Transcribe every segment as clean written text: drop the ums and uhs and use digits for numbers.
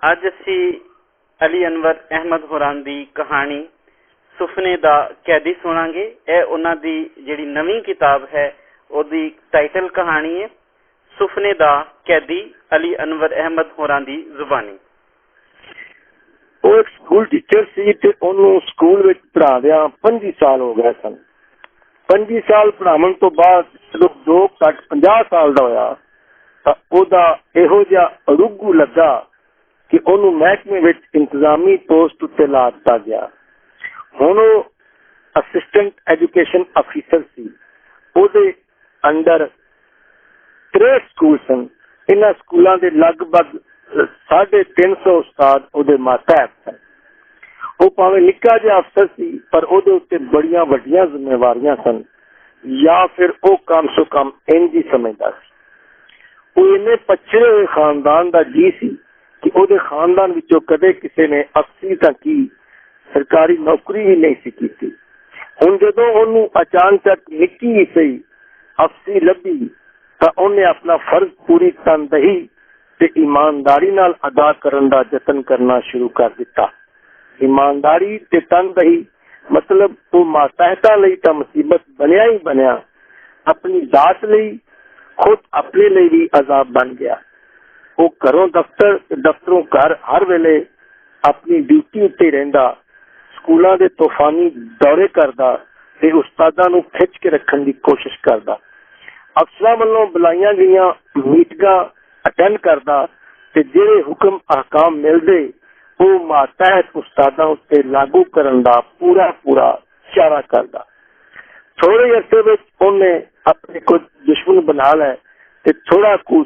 ਅੱਜ ਅਸੀਂ ਅਲੀ ਅਨਵਰ ਅਹਿਮਦ ਹੋਰਾਂ ਦੀ ਕਹਾਣੀ ਸੁਪਨੇ ਦਾ ਕੈਦੀ ਸੁਣਾਂਗੇ। ਇਹ ਉਹਨਾਂ ਦੀ ਜਿਹੜੀ ਨਵੀਂ ਕਿਤਾਬ ਹੈ ਉਹਦੀ ਟਾਈਟਲ ਕਹਾਣੀ ਹੈ ਸੁਪਨੇ ਦਾ ਕੈਦੀ, ਅਲੀ ਅਨਵਰ ਅਹਿਮਦ ਹੋਰਾਂ ਦੀ ਜ਼ੁਬਾਨੀ। ਉਹ ਇੱਕ ਸਕੂਲ ਟੀਚਰ ਸੀ ਤੇ ਉਹਨੂੰ ਸਕੂਲ ਵਿੱਚ ਪੜ੍ਹਾਉਂਦਿਆਂ 25 ਸਾਲ ਹੋ ਗਏ ਸਨ। 25 ਸਾਲ ਪੜ੍ਹਾਉਣ ਤੋਂ ਬਾਅਦ ਜਦੋਂ 2 ਘੱਟ 50 ਸਾਲ ਦਾ ਹੋਇਆ ਤਾਂ ਉਹਦਾ ਇਹੋ ਜਿਹਾ ਅੜੁੱਗੂ ਲੱਗਾ ਕਿ ਉਹਨੂੰ ਮਹਿਕਮੇ ਵਿੱਚ ਇੰਤਜ਼ਾਮੀ ਪੋਸਟ ਉੱਤੇ ਲਾ ਦਿੱਤਾ ਗਿਆ। ਹੁਣ ਉਹ ਅਸਿਸਟੈਂਟ ਐਜੂਕੇਸ਼ਨ ਅਫੀਸਰ ਸੀ। ਉਹਦੇ ਅੰਡਰ 3 ਸਕੂਲ ਸਨ। ਇਹਨਾਂ ਸਕੂਲਾਂ ਦੇ ਲਗਭਗ 350 ਉਸਤਾਦ ਉਹਦੇ ਮਾਤਹਿਤ ਸਨ। ਉਹ ਭਾਵੇਂ ਨਿੱਕਾ ਜਿਹਾ ਅਫਸਰ ਸੀ ਪਰ ਉਹਦੇ ਉੱਤੇ ਬੜੀਆਂ ਵੱਡੀਆਂ ਜ਼ਿੰਮੇਵਾਰੀਆਂ ਸਨ, ਜਾਂ ਫਿਰ ਉਹ ਕਮ ਸੋ ਕਮ ਇੰਝ ਹੀ ਸਮਝਦਾ ਸੀ। ਉਹ ਇੰਨੇ ਪਛੜੇ ਹੋਏ ਖਾਨਦਾਨ ਦਾ ਜੀ ਸੀ ਕਿ ਉਹਦੇ ਖਾਨਦਾਨ ਵਿੱਚੋਂ ਕਦੇ ਕਿਸੇ ਨੇ ਅਫਸਰੀ ਤਾਂ ਕੀ ਸਰਕਾਰੀ ਨੌਕਰੀ ਵੀ ਨਹੀਂ ਸੀ ਕੀਤੀ। ਹੁਣ ਜਦੋਂ ਉਹਨੂੰ ਅਚਾਨਕ ਨਿੱਕੀ ਹੀ ਸਹੀ ਅਫਸਰੀ ਲੱਭੀ ਤਾਂ ਉਹਨੇ ਆਪਣਾ ਫਰਜ਼ ਪੂਰੀ ਤਨਦੇਹੀ ਤੇ ਇਮਾਨਦਾਰੀ ਨਾਲ ਅਦਾ ਕਰਨ ਦਾ ਯਤਨ ਕਰਨਾ ਸ਼ੁਰੂ ਕਰ ਦਿੱਤਾ। ਇਮਾਨਦਾਰੀ ਤੇ ਤਨਦੇਹੀ ਮਤਲਬ ਉਹ ਮਾਤਹਿਤਾਂ ਲਈ ਤਾਂ ਮੁਸੀਬਤ ਬਣਿਆ ਹੀ ਬਣਿਆ, ਆਪਣੀ ਜ਼ਾਤ ਲਈ ਖੁਦ ਆਪਣੇ ਲਈ ਵੀ ਅਜ਼ਾਬ ਬਣ ਗਿਆ। ਉਹ ਘਰੋਂ ਦਫ਼ਤਰ, ਦਫ਼ਤਰੋਂ ਘਰ ਹਰ ਵੇਲੇ ਆਪਣੀ ਡਿਊਟੀ ਉੱਤੇ ਰਹਿੰਦਾ, ਸਕੂਲਾਂ ਦੇ ਤੂਫਾਨੀ ਦੌਰੇ ਕਰਦਾ ਤੇ ਉਸਤਾਦਾਂ ਨੂੰ ਖਿੱਚ ਕੇ ਰੱਖਣ ਦੀ ਕੋਸ਼ਿਸ਼ ਕਰਦਾ। ਅਫਸਰਾਂ ਵੱਲੋਂ ਬੁਲਾਈਆਂ ਗਈਆਂ ਮੀਟਿੰਗਾਂ ਅਟੈਂਡ ਕਰਦਾ ਤੇ ਜਿਹੜੇ ਹੁਕਮ ਅਹਕਾਮ ਮਿਲਦੇ ਉਹ ਮਾਤਹਿਤ ਉਸਤਾਦਾਂ ਉੱਤੇ ਲਾਗੂ ਕਰਨ ਦਾ ਪੂਰਾ ਇਸ਼ਾਰਾ ਕਰਦਾ। ਥੋੜੇ ਅਰਸੇ ਵਿੱਚ ਉਹਨੇ ਆਪਣੇ ਕੁਝ ਦੁਸ਼ਮਣ ਬਣਾ ਲਏ ਤੇ ਥੋੜਾ ਕੁ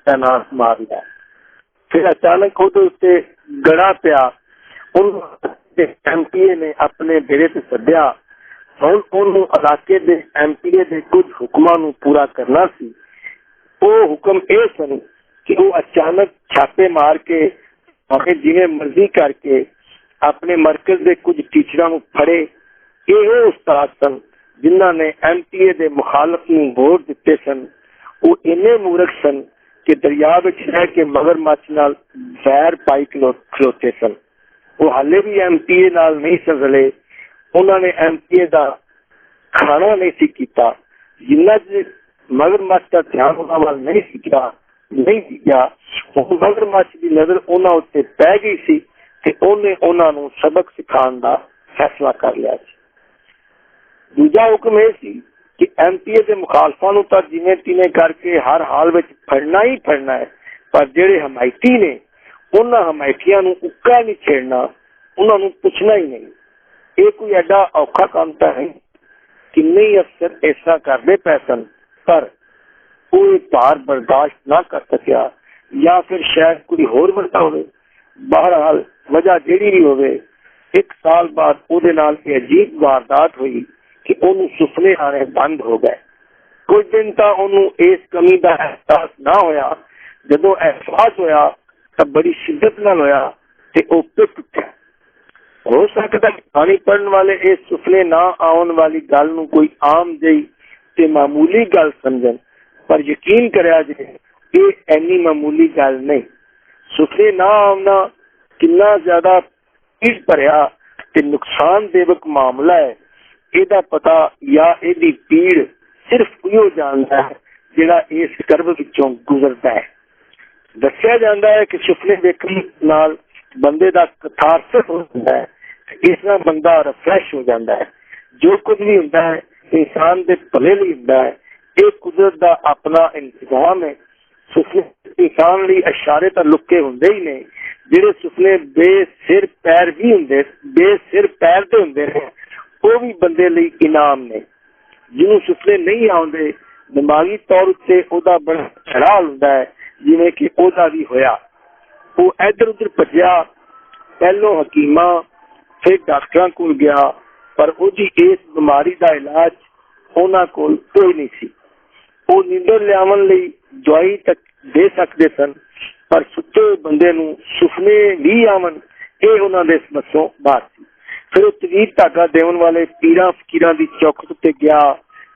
ਤੈਨਾਤ ਮਾਰ ਲਿਆ। ਫਿਰ ਅਚਾਨਕ ਉਹਦੇ ਉੱਤੇ ਗੜਾ ਪਿਆ। ਉਹਨੂੰ MPA ਨੇ ਆਪਣੇ ਡੇਰੇ ਤੇ ਸੱਦਿਆ। ਹੁਣ ਉਹਨੂੰ ਇਲਾਕੇ ਦੇ MPA ਦੇ ਕੁਝ ਹੁਕਮਾਂ ਨੂੰ ਪੂਰਾ ਕਰਨਾ ਸੀ। ਉਹ ਹੁਕਮ ਇਹ ਸਨ ਕਿ ਉਹ ਅਚਾਨਕ ਛਾਪੇ ਮਾਰ ਕੇ ਭਾਵੇਂ ਜਿਵੇਂ ਮਰਜ਼ੀ ਕਰਕੇ ਆਪਣੇ ਮਰਕਜ਼ ਦੇ ਕੁਝ ਟੀਚਰਾਂ ਨੂੰ ਫੜੇ। ਇਹ ਉਸਤਾਦ ਸਨ ਜਿਨ੍ਹਾਂ ਨੇ MPA ਦੇ ਮੁਖਾਲਫ ਨੂੰ ਵੋਟ ਦਿੱਤੇ ਸਨ। ਉਹ ਇੰਨੇ ਮੂਰਖ ਸਨ ਕਿ ਦਰਿਆ ਵਿੱਚ ਰਹਿ ਕੇ ਮਗਰਮੱਛ ਨਾਲ ਵੈਰ ਪਾਈ ਖਲੋਤੇ ਸਨ। ਉਹ ਹਾਲੇ ਵੀ MPA ਨਾਲ ਨਹੀਂ ਸਜਲੇ। ਉਹਨਾਂ ਨੇ MPA ਦਾ ਖਾਣਾ ਨਹੀਂ ਸੀ ਕੀਤਾ। ਜਿੰਨਾ ਚਿਰ ਮਗਰਮੱਛ ਦਾ ਧਿਆਨ ਉਹਨਾਂ ਵੱਲ ਨਹੀਂ ਸੀ ਗਿਆ, ਮਗਰਮੱਛ ਦੀ ਨਜ਼ਰ ਉਹਨਾਂ ਉੱਤੇ ਪੈ ਗਈ ਸੀ ਤੇ ਉਹਨੇ ਉਹਨਾਂ ਨੂੰ ਸਬਕ ਸਿਖਾਉਣ ਦਾ ਫੈਸਲਾ ਕਰ ਲਿਆ ਸੀ। ਦੂਜਾ ਹੁਕਮ ਇਹ ਸੀ ਕਿ MPA ਦੇ ਮੁਖਾਲਫਾਂ ਨੂੰ ਤਾਂ ਜਿਵੇਂ ਤਿਵੇਂ ਕਰਕੇ ਹਰ ਹਾਲ ਵਿੱਚ ਫੜਨਾ ਹੀ ਫੜਨਾ ਹੈ, ਪਰ ਜਿਹੜੇ ਹਮਾਇਤੀ ਨੇ ਉਹਨਾਂ ਹਮਾਇਤੀਆਂ ਨੂੰ ਉੱਕਾ ਨਹੀਂ ਛੇੜਨਾ, ਉਹਨਾਂ ਨੂੰ ਪੁੱਛਣਾ ਹੀ ਨਹੀਂ। ਇਹ ਕੋਈ ਐਡਾ ਔਖਾ ਕੰਮ ਤਾਂ ਹੈ। ਕਿੰਨੇ ਹੀ ਅਫਸਰ ਐਸਾ ਕਰਦੇ ਪਏ ਸਨ, ਪਰ ਉਹ ਇਹ ਭਾਰ ਬਰਦਾਸ਼ਤ ਨਾ ਕਰ ਸਕਿਆ, ਜਾਂ ਫਿਰ ਸ਼ਾਇਦ ਕੋਈ ਹੋਰ ਵਜ੍ਹਾ ਹੋਵੇ। ਬਹਰਹਾਲ ਵਜ੍ਹਾ ਜਿਹੜੀ ਵੀ ਹੋਵੇ, 1 ਸਾਲ ਬਾਅਦ ਉਹਦੇ ਨਾਲ ਇਹ ਅਜੀਬ ਵਾਰਦਾਤ ਹੋਈ ਕਿ ਉਹਨੂੰ ਸੁਪਨੇ ਆਣੇ ਬੰਦ ਹੋ ਗਏ। ਕੁਝ ਦਿਨ ਤਾਂ ਉਹਨੂੰ ਇਸ ਕਮੀ ਦਾ ਅਹਿਸਾਸ ਨਾ ਹੋਇਆ। ਜਦੋਂ ਅਹਿਸਾਸ ਹੋਇਆ ਤਾਂ ਬੜੀ ਸ਼ਿੱਦਤ ਨਾਲ ਹੋਇਆ ਤੇ ਉਹ ਪਿੱਟ ਉੱਠਿਆ। ਹੋ ਸਕਦਾ ਕਹਾਣੀ ਪੜ੍ਹਨ ਵਾਲੇ ਇਸ ਸੁਪਨੇ ਨਾ ਆਉਣ ਵਾਲੀ ਗੱਲ ਨੂੰ ਕੋਈ ਆਮ ਜਿਹੀ ਤੇ ਮਾਮੂਲੀ ਗੱਲ ਸਮਝਣ, ਪਰ ਯਕੀਨ ਕਰਿਆ ਜੇ ਇਹ ਇੰਨੀ ਮਾਮੂਲੀ ਗੱਲ ਨਹੀਂ। ਸੁਪਨੇ ਨਾ ਆਉਣਾ ਕਿੰਨਾ ਜ਼ਿਆਦਾ ਪੀੜ ਭਰਿਆ ਤੇ ਨੁਕਸਾਨਦੇਵਕ ਮਾਮਲਾ ਹੈ, ਇਹਦਾ ਪਤਾ ਜਾਂ ਇਹਦੀ ਪੀੜ ਸਿਰਫ ਉਹ ਜਾਣਦਾ ਹੈ ਜਿਹੜਾ ਇਸ ਕਰਬ ਵਿੱਚੋਂ ਗੁਜ਼ਰਦਾ ਹੈ। ਦੱਸਿਆ ਜਾਂਦਾ ਹੈ ਕਿ ਸੁਪਨੇ ਵੇਖਣ ਨਾਲ ਬੰਦੇ ਦਾ ਕਥਾਰਸਿਸ ਹੋ ਜਾਂਦਾ ਹੈ, ਇਸ ਨਾਲ ਬੰਦਾ ਰਿਫਰੈਸ਼ ਹੋ ਜਾਂਦਾ ਹੈ। ਜੋ ਕੁਝ ਵੀ ਹੁੰਦਾ ਹੈ ਇਨਸਾਨ ਦੇ ਭਲੇ ਲਈ ਹੁੰਦਾ ਹੈ। ਇਹ ਕੁਦਰਤ ਦਾ ਆਪਣਾ ਇੰਤਜ਼ਾਮ ਹੈ। ਸੁਪਨੇ ਇਨਸਾਨ ਲਈ ਇਸ਼ਾਰੇ ਤਾਂ ਲੁਕੇ ਹੁੰਦੇ ਹੀ ਨੇ। ਜਿਹੜੇ ਸੁਪਨੇ ਬੇਸਿਰ ਪੈਰ ਦੇ ਹੁੰਦੇ ਨੇ ਉਹ ਵੀ ਬੰਦੇ ਲਈ ਇਨਾਮ ਨੇ। ਜਿਹਨੂੰ ਸੁਪਨੇ ਨਹੀਂ ਆਉਂਦੇ, ਦਿਮਾਗੀ ਤੌਰ ਉੱਤੇ ਉਹਦਾ ਬੜਾ ਛੜਾਲ ਹੁੰਦਾ ਹੈ, ਜਿਵੇਂ ਕਿ ਉਹਦਾ ਵੀ ਹੋਇਆ। ਉਹ ਇੱਧਰ ਉੱਧਰ ਭੱਜਿਆ, ਪਹਿਲੋਂ ਹਕੀਮਾਂ ਫਿਰ ਡਾਕਟਰਾਂ ਕੋਲ ਗਿਆ, ਪਰ ਉਹਦੀ ਇਸ ਬਿਮਾਰੀ ਦਾ ਇਲਾਜ ਉਹਨਾਂ ਕੋਲ ਕੋਈ ਨਹੀਂ ਸੀ। ਉਹ ਨੀਂਦਰ ਲਿਆਉਣ ਲਈ ਦਵਾਈ ਤੱਕ ਦੇ ਸਕਦੇ ਸਨ, ਪਰ ਸੁੱਤੇ ਹੋਏ ਬੰਦੇ ਨੂੰ ਸੁਪਨੇ ਵੀ ਆਵਣ ਇਹ ਉਹਨਾਂ ਦੇ ਸਮਝੋਂ ਬਾਹਰ ਸੀ। ਫਿਰ ਉਹ ਤਵੀਤ ਧਾਗਾ ਦੇਣ ਵਾਲੇ ਪੀਰਾਂ ਫਕੀਰਾਂ ਦੀ ਚੌਖਟ ਉੱਤੇ ਗਿਆ।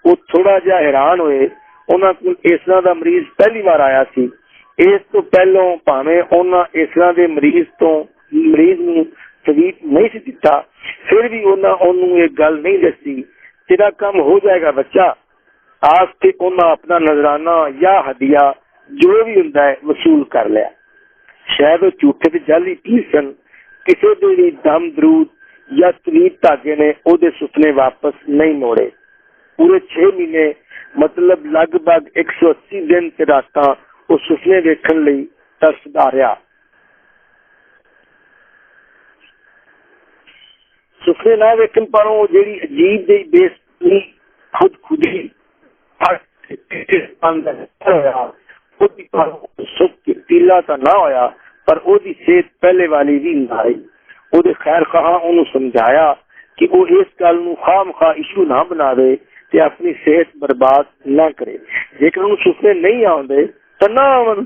ਉਹ ਥੋੜਾ ਜਿਹਾ ਹੈਰਾਨ ਹੋਏ। ਉਹਨਾਂ ਕੋਲ ਇਸ ਤਰ੍ਹਾਂ ਦਾ ਮਰੀਜ਼ ਪਹਿਲੀ ਵਾਰ ਆਇਆ ਸੀ ਇਸ ਤੋਂ ਪਹਿਲਾਂ ਭਾਵੇਂ ਉਹਨਾਂ ਇਸ ਤਰ੍ਹਾਂ ਦੇ ਮਰੀਜ਼ ਨੂੰ ਸਵੀਟ ਨਹੀਂ ਸੀ ਦਿੱਤਾ, ਫਿਰ ਵੀ ਉਹਨਾਂ ਉਹਨੂੰ ਇਹ ਗੱਲ ਨਹੀਂ ਦੱਸੀ ਤੇਰਾ ਕੰਮ ਹੋ ਜਾਏਗਾ ਬੱਚਾ। ਆਸ ਤੇ ਉਹਨਾਂ ਆਪਣਾ ਨਜ਼ਰਾਨਾ ਜਾਂ ਹਦੀਆ ਜੋ ਵੀ ਹੁੰਦਾ ਹੈ ਵਸੂਲ ਕਰ ਲਿਆ। ਸ਼ਾਇਦ ਉਹ ਝੂਠੇ ਤੇ ਜਾਲੀ ਪੀਰ ਸਨ। ਕਿਸੇ ਦੇ ਵੀ ਦਮ ਦਰੂਦ ਜਾਂ ਤਵੀਤ ਧਾਗੇ ਨੇ ਉਹਦੇ ਸੁਪਨੇ ਵਾਪਸ ਨਹੀਂ ਮੋੜੇ। ਪੂਰੇ 6 ਮਹੀਨੇ ਮਤਲਬ ਲਗਭਗ 180 ਦਿਨ ਤੇ ਰਾਤਾਂ ਉਹ ਸੁਪਨੇ ਵੇਖਣ ਲਈ ਤਰਸਦਾ ਰਿਹਾ। ਸੁਪਨੇ ਨਾ ਵੇਖਣ ਪਰ ਉਹ ਜਿਹੜੀ ਅਜੀਬ ਜਿਹੀ ਬੇਸੁਣੀ ਖੁਦਖੁਦੀ ਪੀਲਾ ਤਾਂ ਨਾ ਹੋਇਆ ਪਰ ਉਹਦੀ ਸਿਹਤ ਪਹਿਲੇ ਵਾਲੀ ਵੀ ਨਾ ਆਈ। ਉਹਦੇ ਖੈਰ ਖਾਂ ਉਹਨੂੰ ਸਮਝਾਇਆ ਕਿ ਉਹ ਇਸ ਗੱਲ ਨੂੰ ਖਾਮਖਾ ਇਸ਼ੂ ਨਾ ਬਣਾਵੇ ਤੇ ਆਪਣੀ ਸਿਹਤ ਬਰਬਾਦ ਨਾ ਕਰੇ। ਜੇਕਰ ਉਹਨੂੰ ਸੁਪਨੇ ਨਹੀਂ ਆਉਂਦੇ ਤਾਂ ਨਾ ਆਵਣ।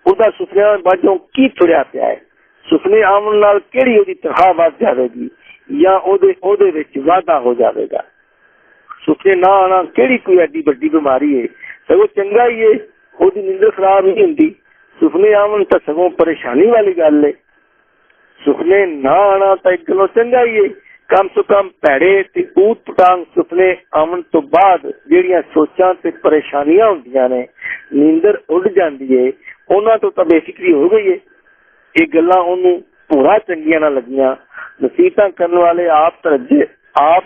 ਉਹਦਾ ਸੁਪਨਿਆਂ ਬਾਝੋਂ ਕੀ ਤੁਰਿਆ ਪਿਆ ਹੈ? ਸੁਪਨੇ ਆਉਣ ਨਾਲ ਕਿਹੜੀ ਉਹਦੀ ਤਨਖਾਹ ਵੱਧ ਜਾਵੇਗੀ ਜਾਂ ਉਹਦੇ ਵਿੱਚ ਵਾਧਾ ਹੋ ਜਾਵੇਗਾ? ਸੁਪਨੇ ਨਾ ਆਉਣਾ ਕਿਹੜੀ ਕੋਈ ਐਡੀ ਵੱਡੀ ਬਿਮਾਰੀ ਹੈ? ਸਗੋਂ ਚੰਗਾ ਹੀ ਹੈ, ਉਹਦੀ ਨੀਂਦਰ ਖਰਾਬ ਨਹੀਂ ਹੁੰਦੀ। ਸੁਪਨੇ ਆਉਣ ਤਾਂ ਸਗੋਂ ਪਰੇਸ਼ਾਨੀ ਵਾਲੀ ਗੱਲ ਹੈ। ਸੁਪਨੇ ਨਾ ਆਉਣਾ ਤਾਂ ਇੱਕ ਗੱਲੋਂ ਚੰਗਾ ਹੀ ਹੈ। ਕਮ ਤੋਂ ਕਮ ਭੈੜੇ ਤੇ ਊਟ ਪਟਾਂਗ ਸੁਪਨੇ ਆਉਣ ਤੋਂ ਬਾਅਦ ਜਿਹੜੀਆਂ ਸੋਚਾਂ ਤੇ ਪਰੇਸ਼ਾਨੀਆਂ ਹੁੰਦੀਆਂ ਨੇ, ਨੀਂਦਰ ਉੱਡ ਜਾਂਦੀ ਹੈ, ਉਹਨਾਂ ਤੋਂ ਤਾਂ ਬੇਫਿਕਰੀ ਹੋ ਗਈ ਹੈ। ਇਹ ਗੱਲਾਂ ਉਹਨੂੰ ਪੂਰਾ ਚੰਗੀਆਂ ਨਾ ਲੱਗੀਆਂ। ਨਸੀਹਤਾਂ ਕਰਨ ਵਾਲੇ ਆਪ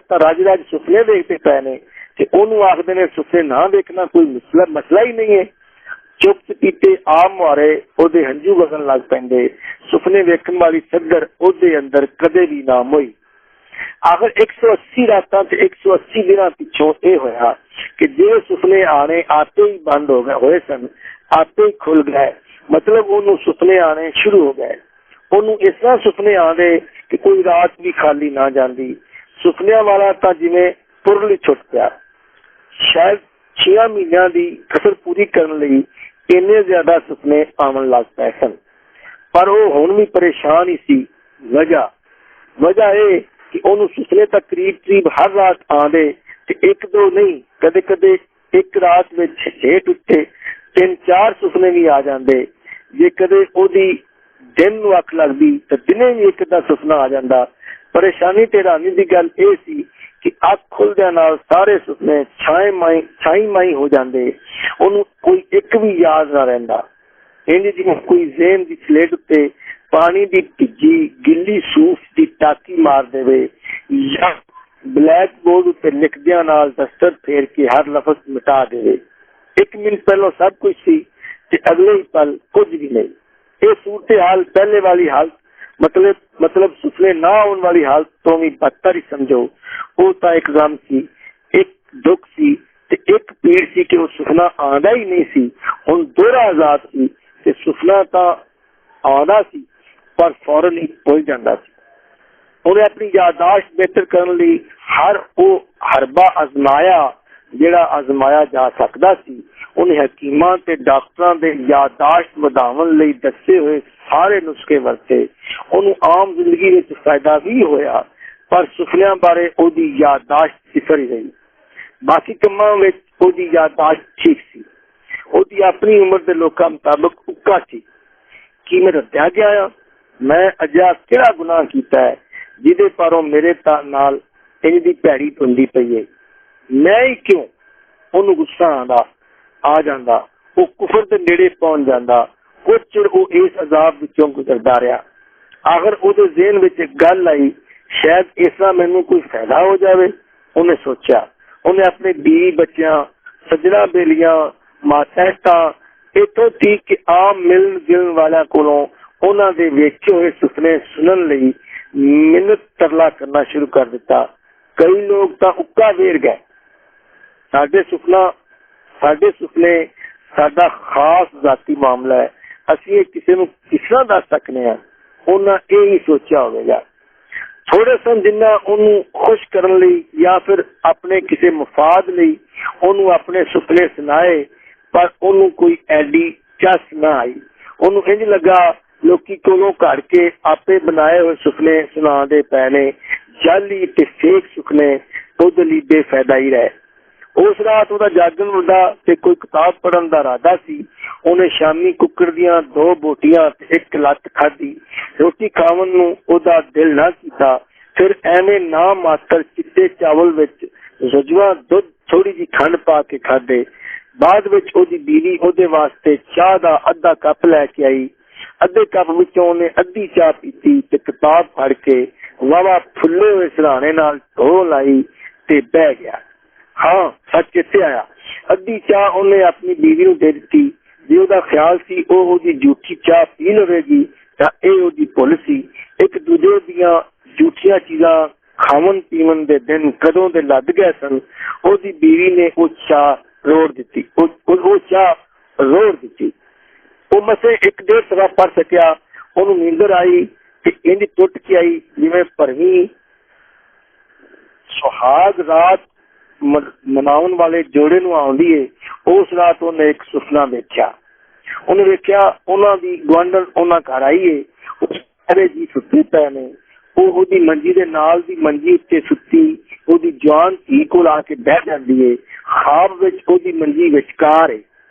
ਤਾਂ ਰਾਜ ਸੁਪਨੇ ਦੇਖਦੇ ਪਏ ਨੇ ਤੇ ਉਹਨੂੰ ਆਖਦੇ ਨੇ ਸੁਪਨੇ ਨਾ ਵੇਖਣਾ ਕੋਈ ਮਸਲਾ ਹੀ ਨਹੀਂ ਹੈ। ਚੁੱਪ ਚਪੀਤੇ ਆਮ ਮੁਹਾਰੇ ਉਹਦੇ ਹੰਝੂ ਵਗਣ ਲੱਗ ਪੈਂਦੇ। ਸੁਪਨੇ ਵੇਖਣ ਵਾਲੀ ਸੱਦਰ ਉਹਦੇ ਅੰਦਰ ਕਦੇ ਵੀ ਨਾ ਮੋਈ। ਆਖਰ 180 ਰਾਤਾਂ ਤੇ 180 ਦਿਨਾਂ ਪਿੱਛੋਂ ਇਹ ਹੋਇਆ ਕਿ ਜਿਹੜੇ ਸੁਪਨੇ ਆਣੇ ਆਪੇ ਹੀ ਬੰਦ ਹੋ ਗਏ ਹੋਏ ਸਨ, ਆਪੇ ਹੀ ਖੁੱਲ ਗਏ। ਮਤਲਬ ਉਹਨੂੰ ਸੁਪਨੇ ਆਣੇ ਸ਼ੁਰੂ ਹੋ ਗਏ। ਉਹਨੂੰ ਇਸ ਤਰ੍ਹਾਂ ਸੁਪਨੇ ਆਉਂਦੇ ਕਿ ਕੋਈ ਰਾਤ ਵੀ ਖਾਲੀ ਨਾ ਜਾਂਦੀ। ਸੁਪਨਿਆਂ ਵਾਲਾ ਤਾਂ ਜਿਵੇਂ ਪੁਰਲ ਛੁੱਟ ਪਿਆ। ਸ਼ਾਇਦ 6 ਮਹੀਨਿਆਂ ਦੀ ਕਸਰ ਪੂਰੀ ਕਰਨ ਲਈ ਇੰਨੇ ਜ਼ਿਆਦਾ ਸੁਪਨੇ ਆਉਣ ਲੱਗ ਪਏ ਸਨ। ਪਰ ਉਹ ਹੁਣ ਵੀ ਪਰੇਸ਼ਾਨ ਹੀ ਸੀ। ਵਜ੍ਹਾ ਇਹ ਕਿ ਉਹਨੂੰ ਸੁਪਨੇ ਤਾਂ ਕਰੀਬ ਹਰ ਰਾਤ ਆਉਂਦੇ ਤੇ ਇੱਕ ਦੋ ਨਹੀਂ, ਕਦੇ ਕਦੇ ਇੱਕ ਰਾਤ ਵਿੱਚ ਹੇਠ ਉੱਤੇ 3-4 ਸੁਪਨੇ ਵੀ ਆ ਜਾਂਦੇ। ਜੇ ਕਦੇ ਉਹਦੀ ਦਿਨ ਨੂੰ ਅੱਖ ਲੱਗਦੀ ਤਾਂ ਦਿਨੇ ਵੀ ਇੱਕ ਦਾ ਸੁਪਨਾ ਆ ਜਾਂਦਾ। ਪਰੇਸ਼ਾਨੀ ਤੇ ਹੈਰਾਨੀ ਦੀ ਗੱਲ ਇਹ ਸੀ ਕਿ ਅੱਖ ਖੁੱਲਦਿਆਂ ਨਾਲ ਸਾਰੇ ਸੁਪਨੇ ਛਾਈ ਮਾਈ ਹੋ ਜਾਂਦੇ। ਉਹਨੂੰ ਕੋਈ ਇੱਕ ਵੀ ਯਾਦ ਨਾ ਰਹਿੰਦਾ। ਇੰਝ ਜਿਵੇਂ ਕੋਈ ਜ਼ੇਨ ਦੀ ਸਲੇਟ ਉੱਤੇ ਪਾਣੀ ਦੀ ਭਿੱਜੀ ਗਿੱਲੀ ਸੂਫ ਦੀ ਟਾਕੀ ਮਾਰ ਦੇਵੇ ਜਾਂ ਬਲੈਕ ਬੋਰਡ ਉੱਤੇ ਲਿਖਦਿਆਂ ਨਾਲ ਦਸਤਰ ਫੇਰ ਕੇ ਹਰ ਲਫ਼ਜ਼ ਮਿਟਾ ਦੇਵੇ। 1 ਮਿੰਟ ਪਹਿਲਾਂ ਸਭ ਕੁਝ ਸੀ ਤੇ ਅਗਲੇ ਹੀ ਪਲ ਕੁਝ ਵੀ ਨਹੀਂ। ਇਹ ਸੂਰਤ ਹਾਲ ਪਹਿਲੇ ਵਾਲੀ ਹਾਲਤ ਮਤਲਬ ਸੁਪਨੇ ਨਾ ਆਉਣ ਵਾਲੀ ਹਾਲਤ ਤੋਂ ਵੀ ਬਦਤਰ ਹੀ ਸਮਝੋ। ਉਹ ਤਾਂ ਇੱਕ ਗਮ ਸੀ, ਇੱਕ ਦੁੱਖ ਸੀ ਤੇ ਇੱਕ ਪੀੜ ਸੀ ਕਿ ਉਹ ਸੁਪਨਾ ਆਉਂਦਾ ਹੀ ਨਹੀਂ ਸੀ। ਹੁਣ ਦੋਹਰਾ ਆਜ਼ਾਦ ਸੀ ਤੇ ਸੁਪਨਾ ਤਾਂ ਆਉਂਦਾ ਸੀ ਪਰ ਫੌਰਨ ਹੀ ਭੁੱਲ ਜਾਂਦਾ ਸੀ। ਉਹਨੇ ਆਪਣੀ ਯਾਦਾਸ਼ਤ ਬਿਹਤਰ ਕਰਨ ਲਈ ਹਰ ਉਹ ਹਰਬਾ ਅਜ਼ਮਾਇਆ ਜਿਹੜਾ ਅਜ਼ਮਾਇਆ ਜਾ ਸਕਦਾ ਸੀ। ਉਹਨੇ ਹਕੀਮਾਂ ਤੇ ਡਾਕਟਰਾਂ ਦੇ ਯਾਦਾਸ਼ਤ ਵਧਾਉਣ ਲਈ ਦੱਸੇ ਹੋਏ ਸਾਰੇ ਨੁਸਖੇ ਵਰਤੇ। ਉਹਨੂੰ ਆਮ ਜ਼ਿੰਦਗੀ ਵਿੱਚ ਫਾਇਦਾ ਵੀ ਹੋਇਆ ਪਰ ਸੁਪਨਿਆਂ ਬਾਰੇ ਉਹਦੀ ਯਾਦਾਸ਼ਤ ਸਿਫਰ ਹੀ ਰਹੀ। ਬਾਕੀ ਕੰਮਾਂ ਵਿੱਚ ਉਹਦੀ ਯਾਦਾਸ਼ਤ ਠੀਕ ਸੀ। ਉਹਦੀ ਆਪਣੀ ਉਮਰ ਦੇ ਲੋਕਾਂ ਮੁਤਾਬਕ ਉੱਕਾ ਸੀ। ਕੀ ਮੈਂ ਰੱਦਿਆ ਗਿਆ ਆ? ਮੈਂ ਅਜਿਹਾ ਕਿਹੜਾ ਗੁਨਾਹ ਕੀਤਾ ਹੈ ਜਿਹਦੇ ਪਰੋਂ ਮੇਰੇ ਨਾਲ ਇੰਝ ਦੀ ਭੈੜੀ ਧੁੰਦੀ ਪਈ ਹੈ? ਮੈਂ ਹੀ ਕਿਉਂ? ਉਹਨੂੰ ਗੁੱਸਾ ਆ ਜਾਂਦਾ। ਉਹ ਕੁਫਰ ਦੇ ਨੇੜੇ ਪਹੁੰਚ ਜਾਂਦਾ। ਕੁਝ ਚਿਰ ਉਹ ਇਸ ਅਜ਼ਾਬ ਵਿੱਚੋਂ ਗੁਜ਼ਰਦਾ ਰਿਹਾ। ਆਖਰ ਉਹਦੇ ਜ਼ਿਹਨ ਵਿੱਚ ਇੱਕ ਗੱਲ ਆਈ, ਸ਼ਾਇਦ ਇਸ ਤਰ੍ਹਾਂ ਮੈਨੂੰ ਕੋਈ ਫਾਇਦਾ ਹੋ ਜਾਵੇ। ਉਹਨੇ ਸੋਚਿਆ। ਉਹਨੇ ਆਪਣੇ ਬੀਵੀ ਬੱਚਿਆਂ, ਸੱਜਣਾ ਬੇਲੀਆਂ, ਮਾਤਹਿਤਾਂ, ਇੱਥੋਂ ਤੀਕ ਕਿ ਆਮ ਮਿਲਣ ਗਿਲਣ ਵਾਲਿਆਂ ਕੋਲੋਂ ਉਹਨਾਂ ਦੇ ਵੇਖੇ ਹੋਏ ਸੁਪਨੇ ਸੁਣਨ ਲਈ ਮਿੰਨਤ ਤਰਲਾ ਕਰਨਾ ਸ਼ੁਰੂ ਕਰ ਦਿੱਤਾ। ਕਈ ਲੋਕ ਤਾਂ ਉੱਕਾ ਵੇਰ ਗਏ। ਸਾਡੇ ਸੁਪਨੇ ਸਾਡਾ ਖਾਸ ਜ਼ਾਤੀ ਮਾਮਲਾ ਹੈ। ਅਸੀਂ ਇਹ ਕਿਸੇ ਨੂੰ ਕਿਸ ਤਰ੍ਹਾਂ ਦੱਸ ਸਕਦੇ ਹਾਂ? ਉਹਨਾਂ ਇਹ ਹੀ ਸੋਚਿਆ ਹੋਵੇਗਾ। ਥੋੜੇ ਸਨ ਜਿੰਨਾ ਉਹਨੂੰ ਖੁਸ਼ ਕਰਨ ਲਈ ਜਾਂ ਫਿਰ ਆਪਣੇ ਕਿਸੇ ਮਫਾਦ ਲਈ ਉਹਨੂੰ ਆਪਣੇ ਸੁਪਨੇ ਸੁਣਾਏ ਪਰ ਉਹਨੂੰ ਕੋਈ ਐਡੀ ਚੱਸ ਨਾ ਆਈ। ਉਹਨੂੰ ਇੰਝ ਲੱਗਾ ਲੋਕੀ ਕੋਲੋਂ ਘੜ ਕੇ ਆਪੇ ਬਣਾਏ ਹੋਏ ਸੁਪਨੇ ਸੁਣਾਉਂਦੇ ਪਏ ਨੇ। ਜਾਲੀ ਤੇ ਫੇਕ ਸੁਪਨੇ ਉਹਦੇ ਲਈ ਬੇਫਾਇਦਾ ਹੀ ਰਹੇ। उस रात ਉਹਦਾ ਜਾਗਣ ਹੁੰਦਾ ਤੇ ਕੋਈ किताब पढ़न ਦਾ इरादा ਸੀ। ਉਹਨੇ ਸ਼ਾਮੀ ਕੁੱਕੜ ਦੀਆਂ 2 ਬੋਟੀਆਂ ਤੇ 1 ਲੱਤ ਖਾਧੀ। ਰੋਟੀ ਖਾਣ ਨੂੰ ਉਹਦਾ ਦਿਲ ਨਾ ਕੀਤਾ। ਫਿਰ ਐਵੇਂ ਨਾ ਮਾਤਰ ਚਿੱਟੇ ਚਾਵਲ ਵਿੱਚ ਰਜਵਾ ਦੁੱਧ ਥੋੜੀ ਜਿਹੀ ਖੰਡ ਪਾ ਕੇ ਖਾਧੇ। ਬਾਅਦ ਵਿੱਚ ਉਹਦੀ ਬੀਵੀ ਉਹਦੇ ਵਾਸਤੇ ਚਾਹ ਦਾ ਅੱਧਾ ਕੱਪ ਲੈ ਕੇ ਆਈ। ਅੱਧੇ ਕੱਪ ਵਿੱਚੋਂ ਉਹਨੇ ਅੱਧੀ ਚਾਹ ਪੀਤੀ ਤੇ ਕਿਤਾਬ ਫੜ ਕੇ ਵਾਵਾ ਫੁੱਲੇ ਹੋਏ ਸਿਰਹਾਣੇ ਨਾਲ ਢੋ ਲਾਈ ਤੇ ਬਹਿ ਗਿਆ। ਹਾਂ, ਸੱਚ ਇੱਥੇ ਆਇਆ। ਅੱਧੀ ਚਾਹ ਉਹਨੇ ਆਪਣੀ ਬੀਵੀ ਨੂੰ ਦੇ ਦਿੱਤੀ। ਜੇ ਉਹਦਾ ਖਿਆਲ ਸੀ ਉਹ ਉਹਦੀ ਝੂਠੀ ਚਾਹ ਪੀ ਲਵੇਗੀ ਤਾਂ ਇਹ ਉਹਦੀ ਭੁੱਲ ਸੀ। ਇੱਕ ਦੂਜੇ ਦੀਆਂ ਝੂਠੀਆਂ ਚੀਜ਼ਾਂ ਖਾਵਣ ਪੀਵਣ ਦੇ ਦਿਨ ਕਦੋਂ ਦੇ ਲੱਦ ਗਏ ਸਨ। ਉਹਦੀ ਬੀਵੀ ਨੇ ਉਹ ਚਾਹ ਰੋੜ ਦਿੱਤੀ। ਉਹ ਚਾਹ ਰੋੜ ਦਿੱਤੀ। ਉਹ ਮਸੇ 1-1.5 ਸਵਾ ਪੜ ਸਕਿਆ। ਉਹਨੂੰ ਨੀਂਦਰ ਆਈ ਤੇ ਇੰਝ ਟੁੱਟ ਕੇ ਆਈ ਜਿਵੇਂ ਭਰਵੀਂ ਸੁਹਾਗ ਰਾਤ ਮਨਾਉਣ ਵਾਲੇ ਜੋੜੇ ਨੂੰ ਆਉਂਦੀ ਏ। ਉਸ ਰਾਤ ਉਹਨੇ ਇੱਕ ਸੁਪਨਾ ਵੇਖਿਆ। ਉਹਨੇ ਵੇਖਿਆ ਉਹਨਾਂ ਦੀ ਗੁਆਂਢਣ ਉਹਨਾਂ ਘਰ ਆਈ ਏ। ਉਹ ਸਾਰੇ ਜੀ ਸੁੱਤੇ ਪਏ ਨੇ। ਉਹ ਉਹਦੀ ਮੰਜੀ ਦੇ ਨਾਲ ਦੀ ਮੰਜੀ ਉੱਤੇ ਸੁੱਤੀ ਉਹਦੀ ਜਵਾਨ ਧੀ ਕੋਲ ਆ ਕੇ ਬਹਿ ਜਾਂਦੀ ਏ। ਖਾਬ ਵਿੱਚ ਉਹਦੀ ਮੰਜੀ ਵਿਚਕਾਰ ਏ।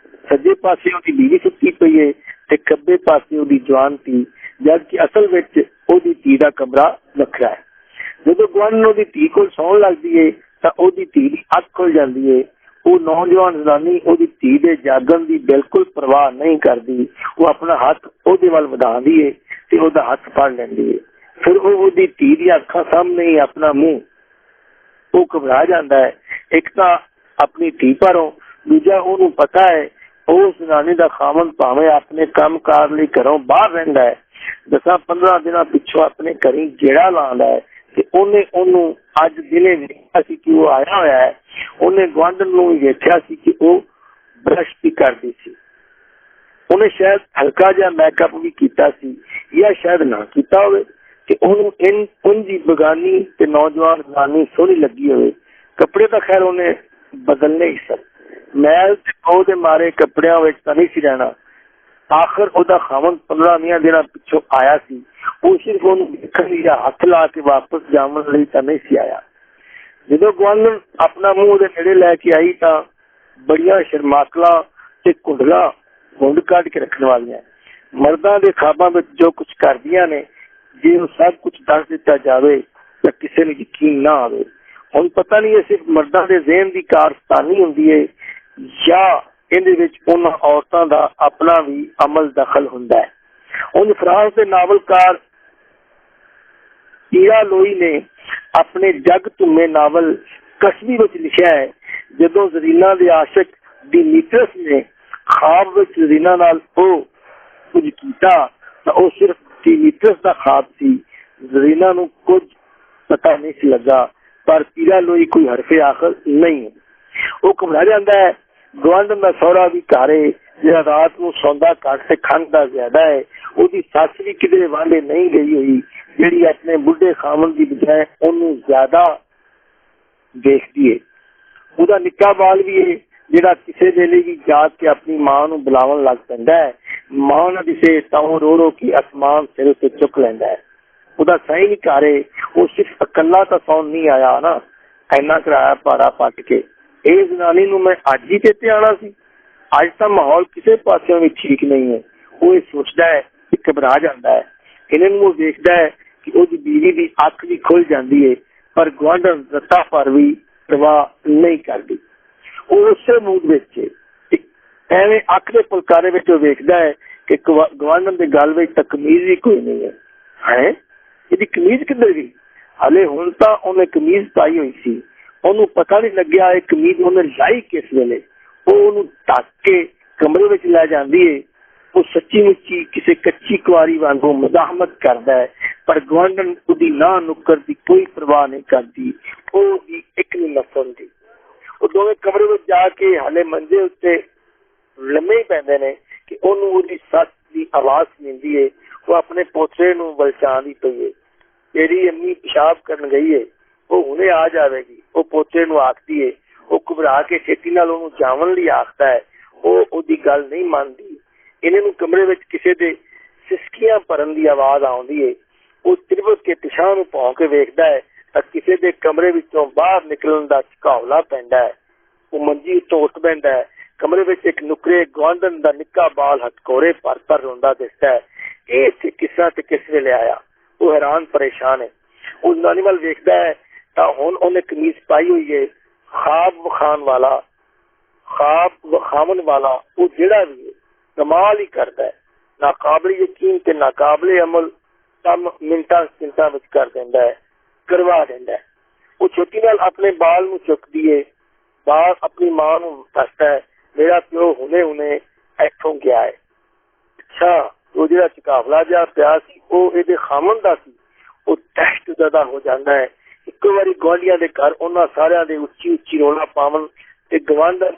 ਸੱਜੇ ਪਾਸੇ ਉਹਦੀ ਬੀਵੀ ਸੁੱਤੀ ਪਈ ਏ ਤੇ ਖੱਬੇ ਪਾਸੇ ਉਹਦੀ ਜਵਾਨ ਧੀ, ਜਦਕਿ ਅਸਲ ਵਿੱਚ ਉਹਦੀ ਧੀ ਦਾ ਕਮਰਾ ਵੱਖਰਾ ਹੈ। ਜਦੋਂ ਗੁਆਂਢਣ ਉਹਦੀ ਧੀ ਕੋਲ ਸੌਣ ਲੱਗਦੀ ਏ ਤਾਂ ਉਹਦੀ ਧੀ ਦੀ ਅੱਖ ਖੁੱਲ ਜਾਂਦੀ ਏ। ਉਹ ਨੌਜਵਾਨ ਜ਼ਨਾਨੀ ਉਹਦੀ ਧੀ ਦੇ ਜਾਗਣ ਦੀ ਬਿਲਕੁਲ ਪਰਵਾਹ ਨਹੀਂ ਕਰਦੀ। ਉਹ ਆਪਣਾ ਹੱਥ ਉਹਦੇ ਵੱਲ ਵਧਾਉਂਦੀ ਏ ਤੇ ਉਹਦਾ ਹੱਥ ਫੜ ਲੈਂਦੀ ਏ। ਫਿਰ ਉਹ ਉਹਦੀ ਧੀ ਦੀਆਂ ਅੱਖਾਂ ਸਾਹਮਣੇ ਹੀ ਆਪਣਾ ਮੂੰਹ, ਉਹ ਘਬਰਾ ਜਾਂਦਾ ਹੈ। ਇੱਕ ਤਾਂ ਆਪਣੀ ਧੀ ਭਰੋਂ, ਦੂਜਾ ਉਹਨੂੰ ਪਤਾ ਹੈ ਉਹ ਜ਼ਨਾਨੀ ਦਾ ਖਾਵਨ ਭਾਵੇਂ ਆਪਣੇ ਕੰਮ ਕਾਰ ਲਈ ਘਰੋਂ ਬਾਹਰ ਰਹਿੰਦਾ ਹੈ, 10-15 ਦਿਨਾਂ ਪਿੱਛੋਂ ਆਪਣੇ ਘਰੀ ਗੇੜਾ ਲਾਉਂਦਾ ਹੈ ਤੇ ਉਹਨੇ ਉਹਨੂੰ ਅੱਜ ਦਿਨੇ ਵੇਖਿਆ ਸੀ ਕਿ ਉਹ ਆਇਆ ਹੋਇਆ ਹੈ। ਉਹਨੇ ਗੁਆਂਢਣ ਨੂੰ ਵੀ ਵੇਖਿਆ ਸੀ ਕਿ ਉਹ ਬਰਸ਼ ਵੀ ਕਰਦੀ ਸੀ। ਉਹਨੇ ਸ਼ਾਇਦ ਹਲਕਾ ਜਿਹਾ ਮੇਕਅਪ ਵੀ ਕੀਤਾ ਸੀ ਜਾਂ ਸ਼ਾਇਦ ਨਾ ਕੀਤਾ ਹੋਵੇ ਕਿ ਉਹਨੂੰ ਉਂਝ ਬਗਾਨੀ ਤੇ ਨੌਜਵਾਨ ਜ਼ਨਾਨੀ ਸੋਹਣੀ ਲੱਗੀ ਹੋਵੇ। ਕੱਪੜੇ ਤਾਂ ਖੈਰ ਉਹਨੇ ਬਦਲਨੇ ਹੀ ਸਨ। ਮੈਲ ਤੇ ਕੋਹ ਦੇ ਮਾਰੇ ਕੱਪੜਿਆਂ ਵਿੱਚ ਤਾਂ ਨਹੀਂ ਸੀ ਰਹਿਣਾ। ਆਖਰ ਉਹਦਾ ਖਾਵਨ 15-20 ਦਿਨਾਂ ਪਿੱਛੋਂ ਆਇਆ ਸੀ। ਉਹ ਸਿਰਫ ਉਹਨੂੰ ਦੇਖਣ ਲਈ ਹੱਥ ਲਾ ਕੇ ਵਾਪਸ ਜਾਣ ਲਈ ਤਾਂ ਨਹੀਂ ਸੀ ਆਇਆ। ਜਦੋਂ ਗੁਆਂਢਣ ਆਪਣਾ ਮੂੰਹ ਉਹਦੇ ਨੇੜੇ ਲੈ ਕੇ ਆਈ ਤਾਂ ਬੜੀਆਂ ਸ਼ਰਮਾਕਲਾਂ ਤੇ ਕੁੰਡਲਾਂ ਮੁੰਡ ਕੱਢ ਕੇ ਰੱਖਣ ਵਾਲੀਆਂ ਮਰਦਾਂ ਦੇ ਖਾਬਾਂ ਵਿੱਚ ਜੋ ਕੁਝ ਕਰਦੀਆਂ ਨੇ, ਜੇ ਉਹ ਸਭ ਕੁਝ ਦੱਸ ਦਿੱਤਾ ਜਾਵੇ ਤਾਂ ਕਿਸੇ ਨੂੰ ਯਕੀਨ ਨਾ ਆਵੇ। ਹੁਣ ਪਤਾ ਨਹੀਂ ਇਹ ਸਿਰਫ ਮਰਦਾਂ ਦੇ ਜ਼ਿਹਨ ਦੀ ਕਾਰਸਤਾਨੀ ਹੁੰਦੀ ਹੈ ਜਾਂ ਇਹਦੇ ਵਿੱਚ ਉਹਨਾਂ ਔਰਤਾਂ ਦਾ ਆਪਣਾ ਵੀ ਅਮਲ ਦਖਲ ਹੁੰਦਾ ਹੈ। ਹੁਣ ਫਰਾਂਸ ਦੇ ਨਾਵਲਕਾਰ ਈਰਾ ਲੋਈ ਨੇ ਆਪਣੇ ਜਗ ਧੁੰਮੇ ਨਾਵਲ ਕਸਬੀ ਵਿੱਚ ਲਿਖਿਆ ਹੈ, ਜਦੋਂ ਜ਼ਰੀਨਾ ਦੇ ਆਸ਼ਿਕ ਡਿਮੀਟਰਸ ਨੇ ਖਾਬ ਵਿੱਚ ਜ਼ਰੀਨਾ ਨਾਲ ਉਹ ਕੁਝ ਕੀਤਾ ਤਾਂ ਉਹ ਸਿਰਫ ਡਿਮੀਟਰਸ ਦਾ ਖਾਬ ਸੀ। ਜ਼ਰੀਨਾ ਨੂੰ ਕੁਝ ਪਤਾ ਨਹੀਂ ਸੀ ਲੱਗਾ, ਪਰ ਈਰਾ ਲੋਈ ਕੋਈ ਹਰਫੇ ਆਖਰ ਨਹੀਂ ਹੈ। ਉਹ ਘਬਰਾ ਜਾਂਦਾ ਹੈ। ਗੁਆਂਢਣ ਦਾ ਸਹੁਰਾ ਵੀ ਘਰ ਹੈ, ਜਿਹੜਾ ਰਾਤ ਨੂੰ ਸੌਂਦਾ ਘੱਟ ਤੇ ਖਾਂਦਾ ਜ਼ਿਆਦਾ ਹੈ। ਉਹਦੀ ਸੱਸ ਵੀ ਕਿਧਰੇ ਵਾਂਢੇ ਨਹੀਂ ਗਈ ਹੋਈ, ਜਿਹੜੀ ਆਪਣੇ ਬੁੱਢੇ ਖਾਵਣ ਦੀ ਬਜਾਏ ਉਹਨੂੰ ਜ਼ਿਆਦਾ ਦੇਖਦੀ ਹੈ। ਉਹਦਾ ਨਿੱਕਾ ਬਾਲ ਵੀ ਹੈ, ਜਿਹੜਾ ਕਿਸੇ ਵੇਲੇ ਵੀ ਜਾਗ ਕੇ ਆਪਣੀ ਮਾਂ ਨੂੰ ਬੁਲਾਉਣ ਲੱਗ ਪੈਂਦਾ ਹੈ। ਮਾਂ ਨਾ ਦਿਸੇ ਤਾਂ ਉਹ ਰੋ ਰੋ ਕੇ ਅਸਮਾਨ ਸਿਰ ਉੱਤੇ ਚੁੱਕ ਲੈਂਦਾ ਹੈ। ਉਹਦਾ ਸਹੀ ਨਹੀਂ ਘਰ ਹੈ। ਉਹ ਸਿਰਫ ਇਕੱਲਾ ਤਾਂ ਸੌਣ ਨਹੀਂ ਆਇਆ ਨਾ, ਇੰਨਾ ਕਿਰਾਇਆ ਭਾੜਾ ਪੱਟ ਕੇ। ਇਹ ਜ਼ਨਾਨੀ ਨੂੰ ਮੈਂ ਅੱਜ ਹੀ ਚੇਤੇ ਆਉਣਾ ਸੀ। ਅੱਜ ਤਾਂ ਮਾਹੌਲ ਕਿਸੇ ਪਾਸਿਓਂ ਵੀ ਠੀਕ ਨਹੀਂ ਹੈ। ਉਹ ਇਹ ਸੋਚਦਾ ਹੈ ਕਿ ਘਬਰਾ ਜਾਂਦਾ ਹੈ। ਇਹਨਾਂ ਨੂੰ ਉਹ ਦੇਖਦਾ ਹੈ ਕਿ ਉਹਦੀ ਬੀਵੀ ਦੀ ਅੱਖ ਵੀ ਖੁੱਲ ਜਾਂਦੀ ਹੈ, ਪਰ ਗੁਆਂਢਣ ਰੱਤਾ ਭਰ ਵੀ ਪਰਵਾਹ ਨਹੀਂ ਕਰਦੀ। ਉਹ ਉਸੇ ਮੂਡ ਵਿੱਚ ਐਵੇਂ ਅੱਖ ਦੇ ਫੁਲਕਾਰੇ ਵਿੱਚ ਉਹ ਵੇਖਦਾ ਹੈ ਕਿ ਗੁਆਂਢਣ ਦੇ ਗਲ ਵਿੱਚ ਤਾਂ ਕਮੀਜ਼ ਵੀ ਕੋਈ ਨਹੀਂ ਹੈ। ਇਹਦੀ ਕਮੀਜ਼ ਕਿੱਧਰ ਗਈ? ਹਾਲੇ ਹੁਣ ਤਾਂ ਉਹਨੇ ਕਮੀਜ਼ ਪਾਈ ਹੋਈ ਸੀ। ਉਹਨੂੰ ਪਤਾ ਨਹੀਂ ਲੱਗਿਆ ਇਹ ਕਮੀਜ਼ ਉਹਨੇ ਲਾਈ ਕਿਸ ਵੇਲੇ। ਉਹ ਉਹਨੂੰ ਢੱਕ ਕੇ ਕਮਰੇ ਵਿੱਚ ਲੈ ਜਾਂਦੀ ਹੈ। ਉਹ ਸੱਚੀ ਮੁੱਚੀ ਕਿਸੇ ਕੱਚੀ ਕੁਆਰੀ ਵਾਂਗੂ ਮਜ਼ਾਹਮਤ ਕਰਦਾ ਹੈ, ਪਰ ਗੁਆਂਢਣ ਉਹਦੀ ਨਾਂਹ ਨੁੱਕਰ ਦੀ ਕੋਈ ਪਰਵਾਹ ਨਹੀਂ ਕਰਦੀ। ਉਹ ਦੀ ਇੱਕ ਨਹੀਂ ਮਸਲਦੀ। ਉਹ ਦੋਵੇਂ ਕਮਰੇ ਵਿੱਚ ਜਾ ਕੇ ਹਾਲੇ ਮੰਜੇ ਉੱਤੇ ਲੰਮੇ ਹੀ ਪੈਂਦੇ ਨੇ ਕਿ ਉਹਨੂੰ ਉਹਦੀ ਸੱਸ ਦੀ ਆਵਾਜ਼ ਮਿਲਦੀ ਹੈ। ਉਹ ਆਪਣੇ ਪੋਤਰੇ ਨੂੰ ਬਲਚਾਉਂਦੀ ਪਈ ਹੈ। ਤੇਰੀ ਅੰਮੀ ਪਿਸ਼ਾਬ ਕਰਨ ਗਈ ਹੈ, ਉਹ ਹੁਣੇ ਆ ਜਾਵੇਗੀ। ਉਹ ਪੋਤਰੇ ਨੂੰ ਆਖਦੀ ਹੈ। ਉਹ ਘਬਰਾ ਕੇ ਛੇਤੀ ਨਾਲ ਉਹਨੂੰ ਜਾਵਣ ਲਈ ਆਖਦਾ ਹੈ। ਉਹ ਉਹਦੀ ਗੱਲ ਨਹੀਂ ਮੰਨਦੀ। ਇਹਨਾਂ ਨੂੰ ਕਮਰੇ ਵਿੱਚ ਕਿਸੇ ਦੇ ਸਿਸਕੀਆਂ ਭਰਨ ਦੀ ਆਵਾਜ਼ ਆਉਂਦੀ ਹੈ। ਉਹ ਤਿਰਵਕ ਕੇ ਪਿਛਾਂਹ ਨੂੰ ਭੌਂ ਕੇ ਵੇਖਦਾ ਹੈ ਤਾਂ ਕਿਸੇ ਦੇ ਕਮਰੇ ਵਿੱਚੋਂ ਬਾਹਰ ਨਿਕਲਣ ਦਾ ਝਕਾਵਲਾ ਪੈਂਦਾ ਹੈ। ਉਹ ਮੰਜੀ ਉੱਤੋਂ ਉੱਠ ਪੈਂਦਾ ਹੈ। ਕਮਰੇ ਵਿੱਚ ਇੱਕ ਨੁਕਰੇ ਗੁਆਂਢਣ ਦਾ ਨਿੱਕਾ ਬਾਲ ਹਟਕੋਰੇ ਭਰ ਰੋਂਦਾ ਦਿਸਦਾ ਹੈ। ਇਹ ਕਿਸ ਤਰ੍ਹਾਂ ਤੇ ਕਿਸ ਵੇਲੇ ਆਇਆ? ਉਹ ਹੈਰਾਨ ਪਰੇਸ਼ਾਨ ਹੈ। ਉਹ ਜਨਾਨੀ ਵੱਲ ਵੇਖਦਾ ਹੈ ਤਾਂ ਹੁਣ ਉਹਨੇ ਕਮੀਜ਼ ਪਾਈ ਹੋਈ ਹੈ। ਖਾਬ ਵਿਖਾਉਣ ਵਾਲਾ ਉਹ ਜਿਹੜਾ ਵੀ ਹੈ ਕਮਾਲ ਹੀ ਕਰਦਾ ਹੈ। ਨਾਕਾਬਲੇ ਯਕੀਨ ਤੇ ਨਾਕਾਬਲੇ ਅਮਲ ਕੰਮ ਮਿੰਟਾਂ ਸਕਿੰਟਾਂ ਵਿੱਚ ਕਰਵਾ ਦਿੰਦਾ ਹੈ। ਉਹ ਛੋਟੀ ਨਾਲ ਆਪਣੇ ਬਾਲ ਨੂੰ ਚੁੱਕਦੀ ਹੈ। ਬਾਲ ਆਪਣੀ ਮਾਂ ਨੂੰ ਦੱਸਦਾ ਹੈ, ਮੇਰਾ ਪਿਓ ਹੁਣੇ ਇੱਥੋਂ ਗਿਆ ਹੈ। ਅੱਛਾ, ਉਹ ਜਿਹੜਾ ਚਕਾਵਲਾ ਜਿਹਾ ਪਿਆ ਸੀ ਉਹ ਇਹਦੇ ਖਾਮਨ ਦਾ ਸੀ। ਉਹ ਦਹਿਸ਼ਤ ਜ਼ਦਾ ਹੋ ਜਾਂਦਾ ਹੈ। ਇੱਕੋ ਵਾਰੀ ਗੁਆਂਢੀਆਂ ਦੇ ਘਰ ਉਹਨਾਂ ਸਾਰਿਆਂ ਦੇ ਉੱਚੀ ਉੱਚੀ ਰੌਲਾ ਪਾਵਨ ਤੇ ਗਵਾਂਢਣ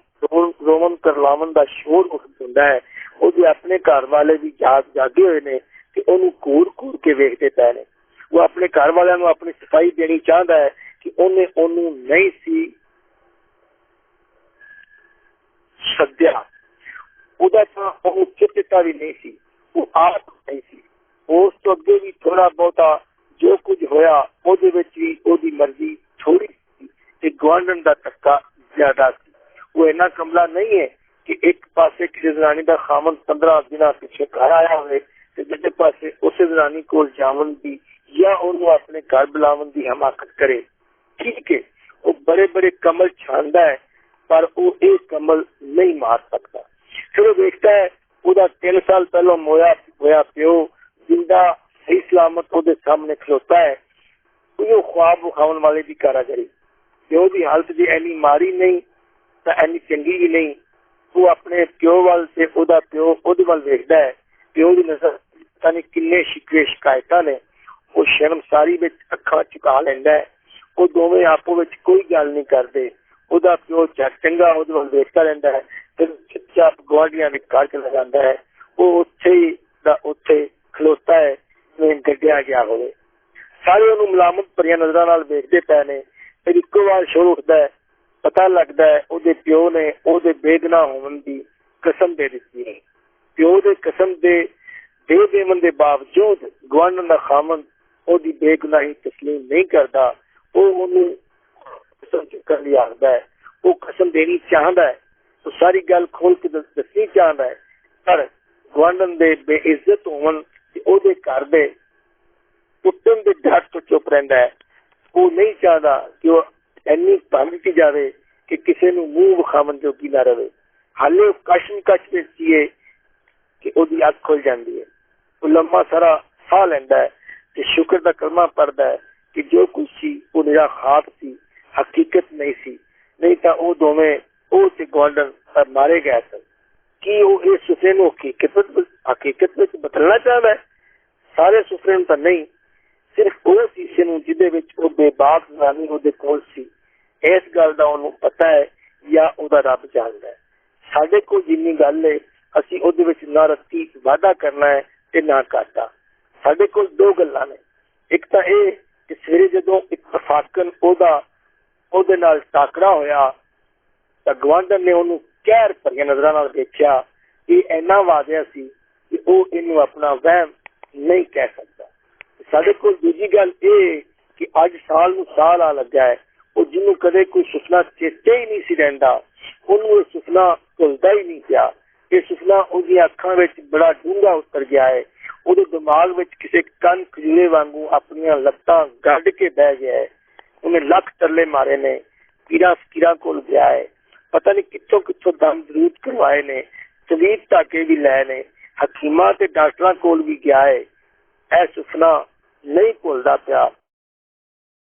ਰੋਵਨ ਕਰਲਾਵਨ ਦਾ ਸ਼ੋਰ ਉੱਠ ਹੁੰਦਾ ਹੈ। ਉਹਦੇ ਆਪਣੇ ਘਰ ਵਾਲੇ ਵੀ ਜਾਗੇ ਹੋਏ ਨੇ ਤੇ ਉਹਨੂੰ ਘੂਰ ਕੇ ਵੇਖਦੇ ਪਏ ਨੇ। ਉਹ ਆਪਣੇ ਘਰ ਵਾਲਿਆਂ ਨੂੰ ਆਪਣੀ ਸਫਾਈ ਦੇਣੀ ਚਾਹੁੰਦਾ ਹੈ ਕਿ ਉਹਨੂੰ ਨਹੀਂ ਸੀ ਸੱਦਿਆ। ਉਹਦਾ ਤਾਂ ਉਹਨੂੰ ਚਿੱਤਾ ਵੀ ਨਹੀਂ ਸੀ, ਉਹ ਆਪ ਨਹੀਂ ਸੀ। ਉਸ ਤੋਂ ਅੱਗੇ ਵੀ ਥੋੜਾ ਬਹੁਤਾ ਜੋ ਕੁਝ ਹੋਇਆ ਉਹਦੇ ਵਿੱਚ ਵੀ ਉਹਦੀ ਮਰਜ਼ੀ ਥੋੜੀ ਸੀ ਤੇ ਗੁਆਂਢਣ ਦਾ ਧੱਕਾ ਜ਼ਿਆਦਾ ਸੀ। ਉਹ ਇੰਨਾ ਕਮਲਾ ਨਹੀਂ ਹੈ ਕਿ ਇੱਕ ਪਾਸੇ ਕਿਸੇ ਜ਼ਨਾਨੀ ਦਾ ਖਾਮਨ 15 ਦਿਨਾਂ ਪਿੱਛੇ ਘਰ ਆਇਆ ਹੋਵੇ ਤੇ ਦੂਜੇ ਪਾਸੇ ਉਸੇ ਜ਼ਨਾਨੀ ਕੋਲ ਜਾਵਣ ਦੀ ਜਾਂ ਉਹਨੂੰ ਆਪਣੇ ਘਰ ਬੁਲਾਵਣ ਦੀ ਹਮਾਕਤ ਕਰੇ। ਠੀਕ ਹੈ, ਉਹ ਬੜੇ ਕਮਲ ਛਾਂਦਾ ਹੈ ਪਰ ਉਹ ਇਹ ਕਮਲ ਨਹੀਂ ਮਾਰ ਸਕਦਾ। ਫਿਰ ਉਹ ਵੇਖਦਾ ਹੈ ਉਹਦਾ 3 ਸਾਲ ਪਹਿਲਾਂ ਹੋਇਆ ਪਿਓ ਜਿੰਦਾ ਸਹੀ ਸਲਾਮਤ ਉਹਦੇ ਸਾਹਮਣੇ ਖਲੋਤਾ ਹੈ। ਉਹ ख्वाब ਵਿਖਾਉਣ ਵਾਲੇ ਦੀ ਕਾਰਾਗਰੀ। ਪਿਓ ਦੀ ਹਾਲਤ ਦੀ ਇੰਨੀ ਮਾੜੀ ਨਹੀਂ ਤਾਂ ਇੰਨੀ ਚੰਗੀ ਵੀ ਨਹੀਂ। ਉਹ ਆਪਣੇ ਪਿਓ ਵੱਲ ਤੇ ਉਹਦਾ ਪਿਓ ਉਹਦੇ ਵੱਲ ਵੇਖਦਾ ਹੈ। ਪਿਓ ਦੀ ਨਜ਼ਰ ਪਤਾ ਨਹੀਂ ਕਿੰਨੇ ਸ਼ਿਕਵੇ ਸ਼ਿਕਾਇਤਾਂ ਨੇ। ਉਹ ਸ਼ਰਮਸਾਰੀ ਵਿੱਚ ਅੱਖਾਂ ਝੁਕਾ ਲੈਂਦਾ ਹੈ। ਉਹ ਦੋਵੇਂ ਆਪੋ ਵਿੱਚ ਕੋਈ ਗੱਲ ਨਹੀਂ ਕਰਦੇ। ਉਹਦਾ ਪਿਓ ਚੰਗਾ ਉਹਦੇ ਵੱਲ ਵੇਖਦਾ ਰਹਿੰਦਾ ਹੈ ਤੇ ਚੁੱਪਚਾਪ ਗੁਆਂਢੀਆਂ ਦੇ ਘਰ ਚਲਾ ਜਾਂਦਾ ਹੈ। ਉਹ ਉੱਥੇ ਖਲੋਤਾ ਹੈ ਜਿਵੇਂ ਗੱਡਿਆ ਗਿਆ ਹੋਵੇ। ਸਾਰੇ ਉਹਨੂੰ ਮਲਾਮਤ ਭਰੀਆਂ ਨਜ਼ਰਾਂ ਨਾਲ ਵੇਖਦੇ ਪਏ ਨੇ। ਫਿਰ ਇੱਕੋ ਵਾਰ ਸ਼ੋਰ ਉੱਠਦਾ ਹੈ। ਪਤਾ ਲੱਗਦਾ ਹੈ ਉਹਦੇ ਪਿਓ ਨੇ ਉਹਦੇ ਬੇਗੁਨਾਹ ਹੋਣ ਦੀ ਕਸਮ ਦੇ ਦਿੱਤੀ ਹੈ। ਪਿਓ ਦੇ ਕਸਮ ਦੇ ਦੇਵਨ ਦੇ ਬਾਵਜੂਦ ਗੁਆਂਢਣ ਦਾ ਖਾਮਨ ਉਹਦੀ ਬੇਗੁਨਾਹੀ ਤਸਲੀਮ ਨਹੀਂ ਕਰਦਾ। ਉਹ ਉਹਨੂੰ ਕਸਮ ਚੁੱਕਣ ਲਈ ਆਖਦਾ ਹੈ। ਉਹ ਕਸਮ ਦੇਣੀ ਚਾਹੁੰਦਾ ਹੈ। ਉਹ ਸਾਰੀ ਗੱਲ ਖੋਲ ਕੇ ਦੱਸਣੀ ਚਾਹੁੰਦਾ ਹੈ ਪਰ ਗੁਆਂਢਣ ਦੇ ਬੇਇੱਜ਼ਤ ਹੋਣ ਤੇ ਉਹਦੇ ਘਰ ਦੇ ਟੁੱਟਣ ਦੇ ਡਰ ਤੋਂ ਚੁੱਪ ਰਹਿੰਦਾ ਹੈ। ਉਹ ਨਹੀਂ ਚਾਹੁੰਦਾ ਕਿ ਉਹ ਇੰਨੀ ਭੰਗਤੀ ਜਾਵੇ ਕਿ ਕਿਸੇ ਨੂੰ ਮੂੰਹ ਵਿਖਾਵਣ ਜੋਗੀ ਨਾ ਰਹੇ। ਹਾਲੇ ਉਹ ਕਸ਼ਮਕਸ਼ ਵਿੱਚ ਸੀਏ ਕਿ ਉਹਦੀ ਅੱਖ ਖੁੱਲ ਜਾਂਦੀ ਹੈ। ਉਹ ਲੰਮਾ ਸਾਰਾ ਸਾਹ ਲੈਂਦਾ ਹੈ ਤੇ ਸ਼ੁਕਰ ਦਾ ਕਲਮਾ ਪੜਦਾ ਹੈ ਕਿ ਜੋ ਕੁਝ ਸੀ ਉਹ ਨਿਰਾ ਖਾਬ ਸੀ, ਹਕੀਕਤ ਨਹੀਂ ਸੀ। ਨਹੀਂ ਤਾਂ ਉਹ ਦੋਵੇਂ ਉਹ ਤੇ ਗੁਆਂਢਣ ਮਾਰੇ ਗਏ ਸਨ। ਕੀ ਉਹ ਇਸ ਸੁਪਨੇ ਨੂੰ ਹਕੀਕਤ ਵਿੱਚ ਬਦਲਣਾ ਚਾਹੁੰਦਾ ਹੈ? ਸਾਰੇ ਸੁਪਨੇ ਨੂੰ ਤਾਂ ਨਹੀਂ, ਸਿਰਫ ਉਹ ਸ਼ੀਸ਼ੇ ਨੂੰ ਜਿਹਦੇ ਵਿੱਚ ਉਹ ਬੇਬਾਕ ਜ਼ਨਾਨੀ ਉਹਦੇ ਕੋਲ ਸੀ। ਇਸ ਗੱਲ ਦਾ ਉਹਨੂੰ ਪਤਾ ਹੈ ਜਾਂ ਉਹਦਾ ਰੱਬ ਜਾਣਦਾ ਹੈ। ਸਾਡੇ ਕੋਲ ਜਿੰਨੀ ਗੱਲ ਹੈ ਅਸੀਂ ਉਹਦੇ ਵਿੱਚ ਨਾ ਰੱਤੀ ਵਾਧਾ ਕਰਨਾ ਹੈ ਤੇ ਨਾ ਘਾਟਾ। ਸਾਡੇ ਕੋਲ 2 ਗੱਲਾਂ ਨੇ। ਇੱਕ ਤਾਂ ਇਹ ਕਿ ਸਵੇਰੇ ਜਦੋਂ ਇਤਫਾਕਨ ਉਹਦੇ ਨਾਲ ਟਾਕਰਾ ਹੋਇਆ ਤਾਂ ਗੁਆਂਢਣ ਨੇ ਉਹਨੂੰ ਕਹਿਰ ਭਰੀਆਂ ਨਜ਼ਰਾਂ ਨਾਲ ਦੇਖਿਆ। ਇਹ ਇੰਨਾ ਵਾਧਿਆ ਸੀ ਕਿ ਉਹ ਇਹਨੂੰ ਆਪਣਾ ਵਹਿਮ ਨਹੀਂ ਕਹਿ ਸਕਦਾ। ਸਾਡੇ ਕੋਲ ਦੂਜੀ ਗੱਲ ਇਹ ਕਿ ਅੱਜ ਸਾਲ ਨੂੰ ਸਾਲ ਆ ਲੱਗਾ ਹੈ। ਉਹ ਜਿਹਨੂੰ ਕਦੇ ਕੋਈ ਸੁਪਨਾ ਚੇਤੇ ਹੀ ਨਹੀਂ ਸੀ ਰਹਿੰਦਾ ਉਹਨੂੰ ਇਹ ਸੁਪਨਾ ਭੁੱਲਦਾ ਹੀ ਨਹੀਂ ਪਿਆ। ਇਹ ਸੁਪਨਾ ਉਹਦੀਆਂ ਅੱਖਾਂ ਵਿੱਚ ਬੜਾ ਡੂੰਘਾ ਉਤਰ ਗਿਆ ਹੈ। ਉਹਦੇ ਦਿਮਾਗ ਵਿੱਚ ਕਿਸੇ ਕੰਨ ਖਜੂਰੇ ਵਾਂਗੂ ਆਪਣੀਆਂ ਲੱਤਾਂ ਗੱਡ ਕੇ ਬਹਿ ਗਿਆ ਹੈ। ਉਹਨੇ ਲੱਖ ਤਰਲੇ ਮਾਰੇ ਨੇ, ਪੀਰਾਂ ਫਕੀਰਾਂ ਕੋਲ ਗਿਆ ਹੈ, ਪਤਾ ਨਹੀਂ ਕਿੱਥੋਂ ਦਮ ਦਰੂਦ ਕਰਵਾਏ ਨੇ, ਤਵੀਤ ਧਾਗੇ ਵੀ ਲਏ ਨੇ, ਹਕੀਮਾਂ ਤੇ ਡਾਕਟਰਾਂ ਕੋਲ ਵੀ ਗਿਆ ਹੈ। ਇਹ ਸੁਪਨਾ ਨਹੀਂ ਭੁੱਲਦਾ ਪਿਆ।